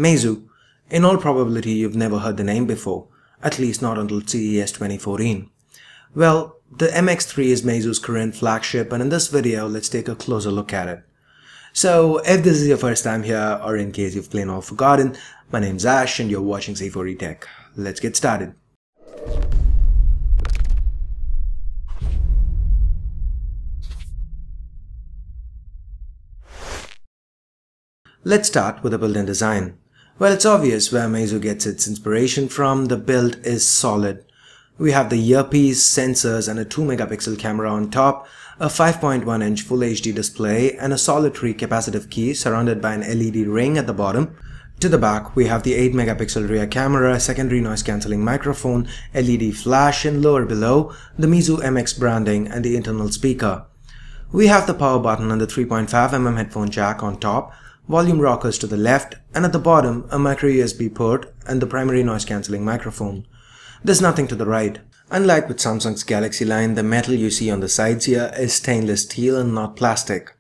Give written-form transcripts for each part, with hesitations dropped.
Meizu. In all probability, you've never heard the name before, at least not until CES 2014. Well, the MX3 is Meizu's current flagship, and in this video, let's take a closer look at it. So, if this is your first time here, or in case you've plain old forgotten, my name's Ash and you're watching C4E Tech. Let's get started. Let's start with the build and design. Well, it's obvious where Meizu gets its inspiration from. The build is solid. We have the earpiece, sensors and a 2-megapixel camera on top, a 5.1-inch Full HD display and a solitary capacitive key surrounded by an LED ring at the bottom. To the back, we have the 8-megapixel rear camera, secondary noise cancelling microphone, LED flash, and lower below, the Meizu MX branding and the internal speaker. We have the power button and the 3.5mm headphone jack on top, volume rockers to the left, and at the bottom a micro USB port and the primary noise cancelling microphone. There's nothing to the right. Unlike with Samsung's Galaxy line, the metal you see on the sides here is stainless steel and not plastic.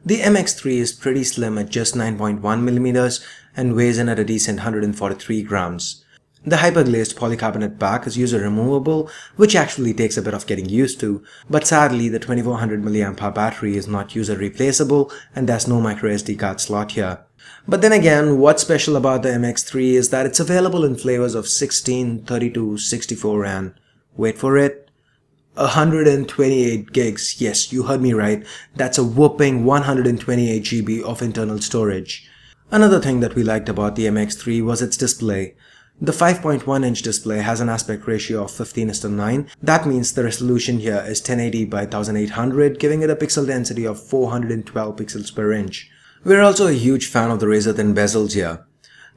The MX3 is pretty slim at just 9.1mm and weighs in at a decent 143 grams. The hyperglazed polycarbonate back is user removable, which actually takes a bit of getting used to, but sadly the 2400 mAh battery is not user replaceable and there's no microSD card slot here. But then again, what's special about the MX3 is that it's available in flavors of 16, 32, 64 and, wait for it, 128 gigs. Yes, you heard me right, that's a whopping 128 GB of internal storage. Another thing that we liked about the MX3 was its display. The 5.1-inch display has an aspect ratio of 15:9. That means the resolution here is 1080 by 1800, giving it a pixel density of 412 pixels per inch. We're also a huge fan of the razor-thin bezels here.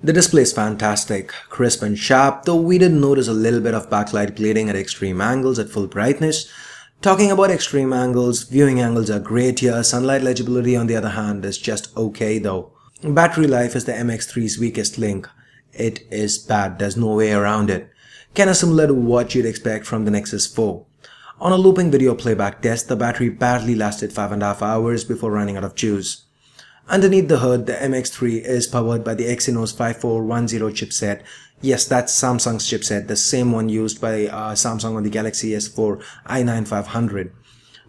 The display is fantastic, crisp and sharp, though we did notice a little bit of backlight bleeding at extreme angles at full brightness. Talking about extreme angles, viewing angles are great here. Sunlight legibility on the other hand is just okay though. Battery life is the MX3's weakest link. It is bad, there's no way around it. Kinda similar to what you'd expect from the Nexus 4. On a looping video playback test, the battery barely lasted 5.5 hours before running out of juice. Underneath the hood, the MX3 is powered by the Exynos 5410 chipset. Yes, that's Samsung's chipset, the same one used by Samsung on the Galaxy S4 i9500.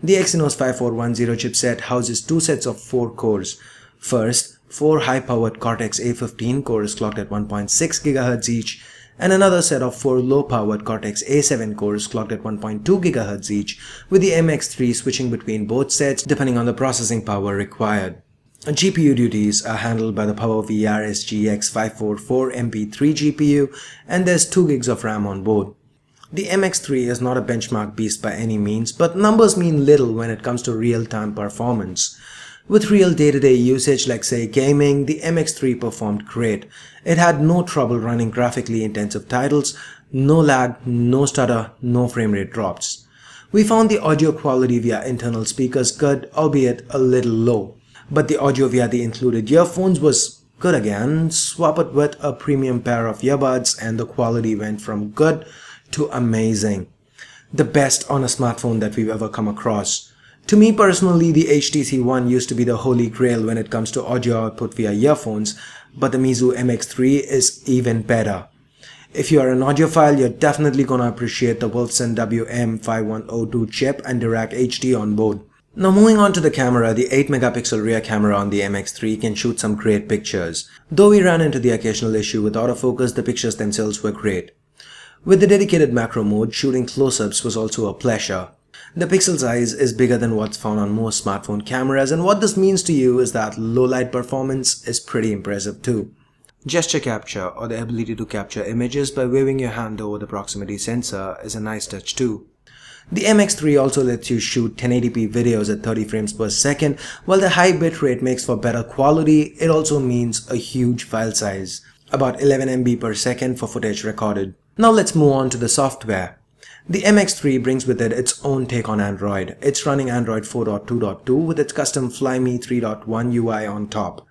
The Exynos 5410 chipset houses two sets of 4 cores. First, 4 high-powered Cortex-A15 cores clocked at 1.6 GHz each, and another set of 4 low-powered Cortex-A7 cores clocked at 1.2 GHz each, with the MX3 switching between both sets depending on the processing power required. GPU duties are handled by the PowerVR SGX 544MP3 GPU, and there's 2 gigs of RAM on board. The MX3 is not a benchmark beast by any means, but numbers mean little when it comes to real-time performance. With real day-to-day usage like say gaming, the MX3 performed great. It had no trouble running graphically intensive titles, no lag, no stutter, no frame rate drops. We found the audio quality via internal speakers good, albeit a little low. But the audio via the included earphones was good again. Swap it with a premium pair of earbuds and the quality went from good to amazing. The best on a smartphone that we've ever come across. To me personally, the HTC One used to be the holy grail when it comes to audio output via earphones, but the Meizu MX3 is even better. If you are an audiophile, you're definitely gonna appreciate the Wolfson WM5102 chip and Dirac HD on board. Now moving on to the camera, the 8-megapixel rear camera on the MX3 can shoot some great pictures. Though we ran into the occasional issue with autofocus, the pictures themselves were great. With the dedicated macro mode, shooting close-ups was also a pleasure. The pixel size is bigger than what's found on most smartphone cameras, and what this means to you is that low light performance is pretty impressive too. Gesture capture, or the ability to capture images by waving your hand over the proximity sensor, is a nice touch too. The MX3 also lets you shoot 1080p videos at 30 frames per second. While the high bitrate makes for better quality, it also means a huge file size, about 11 MB per second for footage recorded. Now let's move on to the software. The MX3 brings with it its own take on Android. It's running Android 4.2.2 with its custom Flyme 3.1 UI on top.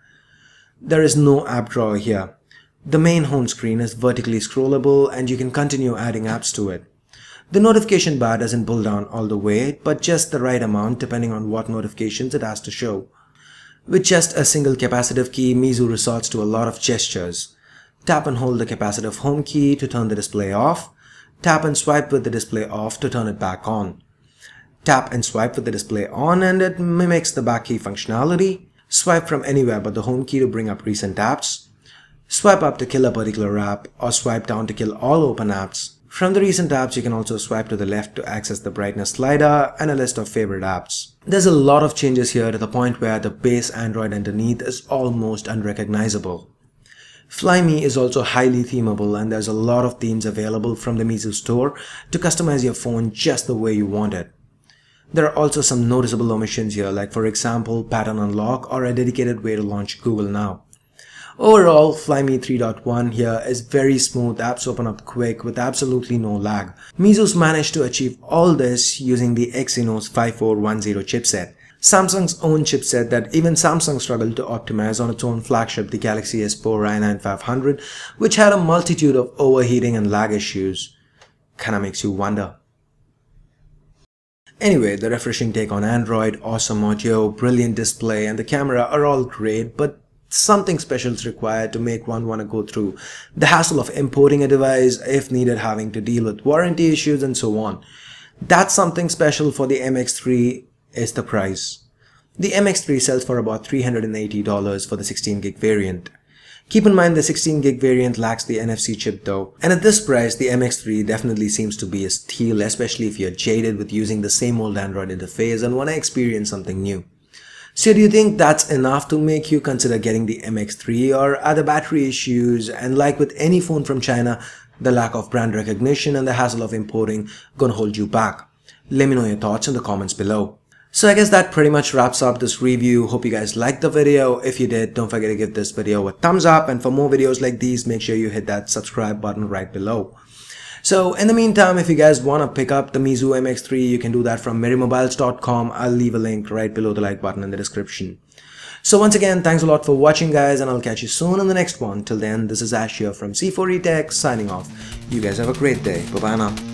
There is no app drawer here. The main home screen is vertically scrollable and you can continue adding apps to it. The notification bar doesn't pull down all the way, but just the right amount depending on what notifications it has to show. With just a single capacitive key, Meizu resorts to a lot of gestures. Tap and hold the capacitive home key to turn the display off. Tap and swipe with the display off to turn it back on. Tap and swipe with the display on and it mimics the back key functionality. Swipe from anywhere but the home key to bring up recent apps. Swipe up to kill a particular app or swipe down to kill all open apps. From the recent apps, you can also swipe to the left to access the brightness slider and a list of favorite apps. There's a lot of changes here to the point where the base Android underneath is almost unrecognizable. Flyme is also highly themable and there's a lot of themes available from the Meizu store to customize your phone just the way you want it. There are also some noticeable omissions here, like for example pattern unlock or a dedicated way to launch Google Now. Overall, Flyme 3.1 here is very smooth, apps open up quick with absolutely no lag. Meizu's managed to achieve all this using the Exynos 5410 chipset. Samsung's own chipset that even Samsung struggled to optimize on its own flagship, the Galaxy S4 i9500, which had a multitude of overheating and lag issues. Kinda makes you wonder. Anyway, the refreshing take on Android, awesome audio, brilliant display and the camera are all great, but something special is required to make one want to go through the hassle of importing a device, if needed having to deal with warranty issues and so on. That something special for the MX3 is the price. The MX3 sells for about $380 for the 16GB variant. Keep in mind the 16GB variant lacks the NFC chip though, and at this price the MX3 definitely seems to be a steal, especially if you're jaded with using the same old Android interface and want to experience something new. So do you think that's enough to make you consider getting the MX3, or are the battery issues and, like with any phone from China, the lack of brand recognition and the hassle of importing gonna hold you back? Let me know your thoughts in the comments below. So I guess that pretty much wraps up this review. Hope you guys liked the video. If you did, don't forget to give this video a thumbs up, and for more videos like these, make sure you hit that subscribe button right below. So in the meantime, if you guys want to pick up the Meizu MX3, you can do that from merrymobiles.com. I'll leave a link right below the like button in the description. So once again, thanks a lot for watching guys, and I'll catch you soon in the next one. Till then, this is Ash here from C4E Tech signing off. You guys have a great day. Bye bye now.